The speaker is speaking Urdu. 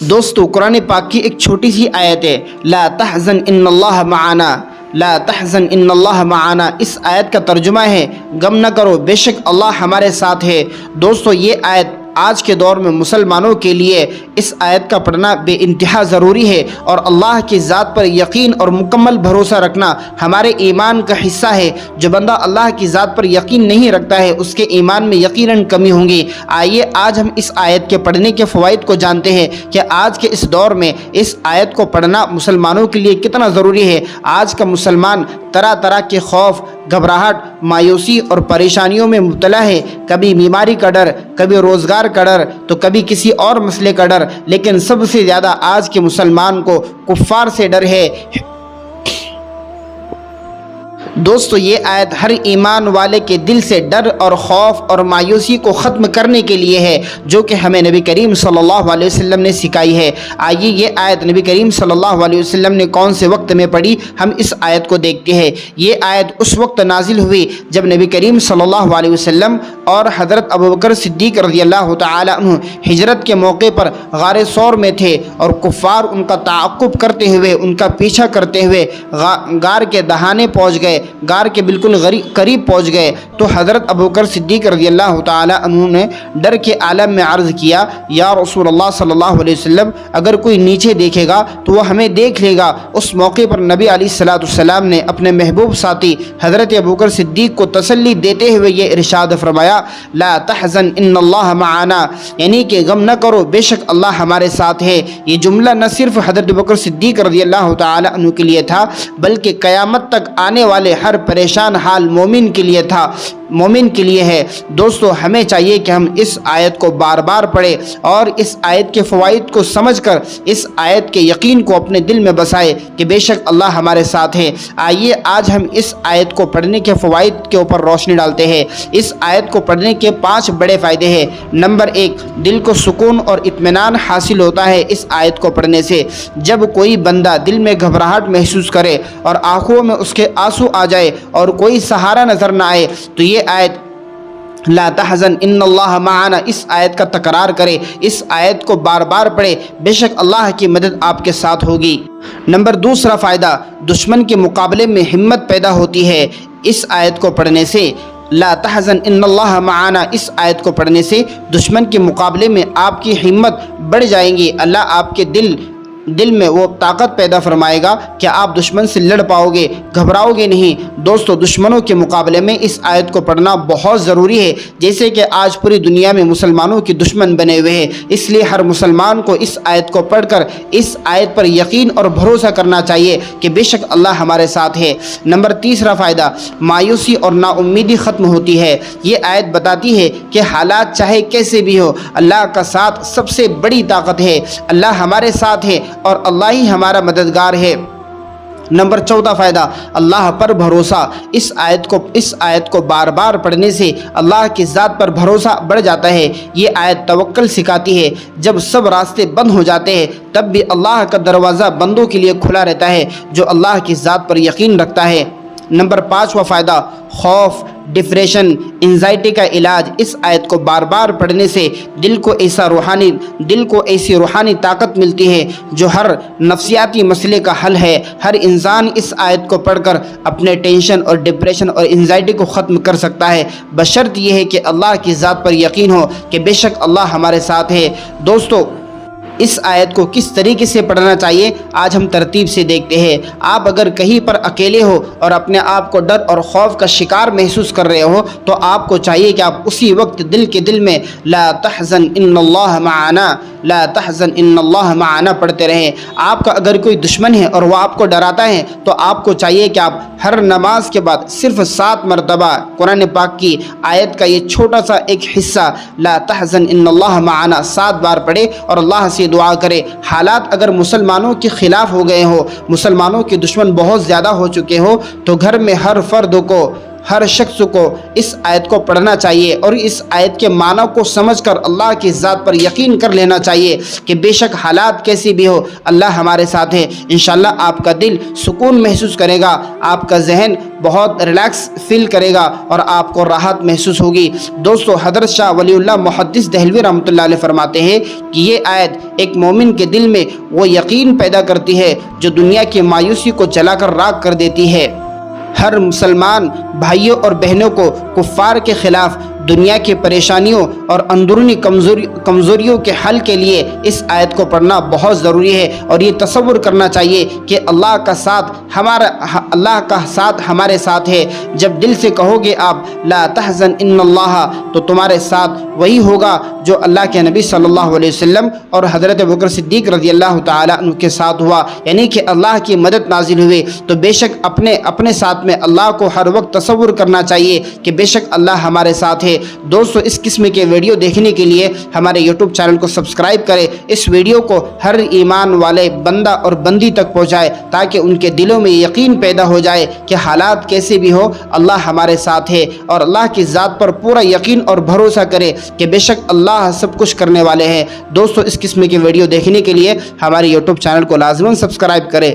دوستو قرآن پاک کی ایک چھوٹی سی آیت ہے، لا تحزن ان اللہ معنا، لا تحزن ان اللہ معنا، اس آیت کا ترجمہ ہے غم نہ کرو بے شک اللہ ہمارے ساتھ ہے۔ دوستو یہ آیت آج کے دور میں مسلمانوں کے لیے اس آیت کا پڑھنا بے انتہا ضروری ہے، اور اللہ کی ذات پر یقین اور مکمل بھروسہ رکھنا ہمارے ایمان کا حصہ ہے۔ جو بندہ اللہ کی ذات پر یقین نہیں رکھتا ہے اس کے ایمان میں یقیناً کمی ہوں گی۔ آئیے آج ہم اس آیت کے پڑھنے کے فوائد کو جانتے ہیں کہ آج کے اس دور میں اس آیت کو پڑھنا مسلمانوں کے لیے کتنا ضروری ہے۔ آج کا مسلمان طرح طرح کے خوف، گھبراہٹ، مایوسی اور پریشانیوں میں مبتلا ہے۔ کبھی بیماری کا ڈر، کبھی روزگار کا ڈر، تو کبھی کسی اور مسئلے کا ڈر، لیکن سب سے زیادہ آج کے مسلمان کو کفار سے ڈر ہے۔ دوستو یہ آیت ہر ایمان والے کے دل سے ڈر اور خوف اور مایوسی کو ختم کرنے کے لیے ہے، جو کہ ہمیں نبی کریم صلی اللہ علیہ وسلم نے سکھائی ہے۔ آئیے یہ آیت نبی کریم صلی اللہ علیہ وسلم نے کون سے وقت میں پڑھی، ہم اس آیت کو دیکھتے ہیں۔ یہ آیت اس وقت نازل ہوئی جب نبی کریم صلی اللہ علیہ وسلم اور حضرت ابوبکر صدیق رضی اللہ تعالی عنہ ہجرت کے موقع پر غار ثور میں تھے، اور کفار ان کا تعاقب کرتے ہوئے، ان کا پیچھا کرتے ہوئے غار کے دہانے پہنچ گئے، غار کے بالکل قریب پہنچ گئے۔ تو حضرت ابوبکر صدیق رضی اللہ تعالی عنہ نے ڈر کے عالم میں عرض کیا، یا رسول اللہ صلی اللہ علیہ وسلم، اگر کوئی نیچے دیکھے گا تو وہ ہمیں دیکھ لے گا۔ اس موقع پر نبی علیہ الصلوۃ والسلام نے اپنے محبوب ساتھی حضرت ابوبکر صدیق کو تسلی دیتے ہوئے یہ ارشاد فرمایا، لا تحزن ان اللہ معنا، یعنی کہ غم نہ کرو بے شک اللہ ہمارے ساتھ ہے۔ یہ جملہ نہ صرف حضرت ابوبکر صدیق رضی اللہ تعالی عنہ کے لیے تھا، بلکہ قیامت تک آنے والے ہر پریشان حال مومن کے لیے تھا، مومن کے لیے ہے۔ دوستو ہمیں چاہیے کہ ہم اس آیت کو بار بار پڑھیں اور اس آیت کے فوائد کو سمجھ کر اس آیت کے یقین کو اپنے دل میں بسائے کہ بے شک اللہ ہمارے ساتھ ہے۔ آئیے آج ہم اس آیت کو پڑھنے کے فوائد کے اوپر روشنی ڈالتے ہیں۔ اس آیت کو پڑھنے کے 5 بڑے فائدے ہیں۔ نمبر 1، دل کو سکون اور اطمینان حاصل ہوتا ہے اس آیت کو پڑھنے سے۔ جب کوئی بندہ دل میں گھبراہٹ محسوس کرے اور آنکھوں میں اس کے آنسو آ جائے اور کوئی سہارا نظر نہ آئے، تو یہ آیت لا تحزن ان اللہ معنا، اس آیت کا تکرار کرے، اس آیت کو بار بار پڑھے، بے شک اللہ کی مدد آپ کے ساتھ ہوگی۔ نمبر 2 فائدہ، دشمن کے مقابلے میں ہمت پیدا ہوتی ہے اس آیت کو پڑھنے سے۔ لا تحزن ان اللہ معنا، اس آیت کو پڑھنے سے دشمن کے مقابلے میں آپ کی ہمت بڑھ جائیں گی۔ اللہ آپ کے دل میں وہ طاقت پیدا فرمائے گا کہ آپ دشمن سے لڑ پاؤ گے، گھبراؤ گے نہیں۔ دوستو دشمنوں کے مقابلے میں اس آیت کو پڑھنا بہت ضروری ہے، جیسے کہ آج پوری دنیا میں مسلمانوں کے دشمن بنے ہوئے ہیں۔ اس لیے ہر مسلمان کو اس آیت کو پڑھ کر اس آیت پر یقین اور بھروسہ کرنا چاہیے کہ بے شک اللہ ہمارے ساتھ ہے۔ نمبر 3 فائدہ، مایوسی اور نا امیدی ختم ہوتی ہے۔ یہ آیت بتاتی ہے کہ حالات چاہے کیسے بھی ہو، اللہ کا ساتھ سب سے بڑی طاقت ہے۔ اللہ ہمارے ساتھ ہے اور اللہ ہی ہمارا مددگار ہے۔ نمبر 14 فائدہ، اللہ پر بھروسہ۔ اس آیت کو بار بار پڑھنے سے اللہ کی ذات پر بھروسہ بڑھ جاتا ہے۔ یہ آیت توکل سکھاتی ہے۔ جب سب راستے بند ہو جاتے ہیں تب بھی اللہ کا دروازہ بندوں کے لیے کھلا رہتا ہے جو اللہ کی ذات پر یقین رکھتا ہے۔ نمبر 5 فائدہ، خوف، ڈپریشن، انزائٹی کا علاج۔ اس آیت کو بار بار پڑھنے سے دل کو ایسی روحانی طاقت ملتی ہے جو ہر نفسیاتی مسئلے کا حل ہے۔ ہر انسان اس آیت کو پڑھ کر اپنے ٹینشن اور ڈپریشن اور انزائٹی کو ختم کر سکتا ہے، بشرط یہ ہے کہ اللہ کی ذات پر یقین ہو کہ بے شک اللہ ہمارے ساتھ ہے۔ دوستو اس آیت کو کس طریقے سے پڑھنا چاہیے آج ہم ترتیب سے دیکھتے ہیں۔ آپ اگر کہیں پر اکیلے ہو اور اپنے آپ کو ڈر اور خوف کا شکار محسوس کر رہے ہو تو آپ کو چاہیے کہ آپ اسی وقت دل میں لا تحزن ان اللہ معنا، لا تحزن ان اللہ معنا پڑھتے رہیں۔ آپ کا اگر کوئی دشمن ہے اور وہ آپ کو ڈراتا ہے تو آپ کو چاہیے کہ آپ ہر نماز کے بعد صرف 7 مرتبہ قرآن پاک کی آیت کا یہ چھوٹا سا ایک حصہ لا تحزن ان اللہ معنا 7 بار پڑھے اور اللہ سے دعا کرے۔ حالات اگر مسلمانوں کے خلاف ہو گئے ہو، مسلمانوں کے دشمن بہت زیادہ ہو چکے ہو، تو گھر میں ہر فرد کو ہر شخص کو اس آیت کو پڑھنا چاہیے اور اس آیت کے معنی کو سمجھ کر اللہ کی ذات پر یقین کر لینا چاہیے کہ بے شک حالات کیسی بھی ہو اللہ ہمارے ساتھ ہے۔ انشاءاللہ آپ کا دل سکون محسوس کرے گا، آپ کا ذہن بہت ریلیکس فیل کرے گا اور آپ کو راحت محسوس ہوگی۔ دوستو، حضرت شاہ ولی اللہ محدث دہلوی رحمۃ اللہ علیہ فرماتے ہیں کہ یہ آیت ایک مومن کے دل میں وہ یقین پیدا کرتی ہے جو دنیا کی مایوسی کو جلا کر راکھ کر دیتی ہے۔ ہر مسلمان بھائیوں اور بہنوں کو کفار کے خلاف دنیا کی پریشانیوں اور اندرونی کمزوریوں کے حل کے لیے اس آیت کو پڑھنا بہت ضروری ہے، اور یہ تصور کرنا چاہیے کہ اللہ کا ساتھ ہمارے ساتھ ہے۔ جب دل سے کہو گے آپ لا تحزن ان اللہ، تو تمہارے ساتھ وہی ہوگا جو اللہ کے نبی صلی اللہ علیہ وسلم اور حضرت ابوبکر صدیق رضی اللہ تعالیٰ عنہ کے ساتھ ہوا، یعنی کہ اللہ کی مدد نازل ہوئی۔ تو بے شک اپنے ساتھ میں اللہ کو ہر وقت تصور کرنا چاہیے کہ بے شک اللہ ہمارے ساتھ ہے۔ دوستو، اس قسم کے ویڈیو دیکھنے کے لیے ہمارے یوٹیوب چینل کو سبسکرائب کریں، اس ویڈیو کو ہر ایمان والے بندہ اور بندی تک پہنچائے تاکہ ان کے دلوں میں یقین پیدا ہو جائے کہ حالات کیسے بھی ہو اللہ ہمارے ساتھ ہے، اور اللہ کی ذات پر پورا یقین اور بھروسہ کرے کہ بے شک اللہ سب کچھ کرنے والے ہیں۔ دوستو، اس قسم کے ویڈیو دیکھنے کے لیے ہمارے یوٹیوب چینل کو لازماً سبسکرائب کریں۔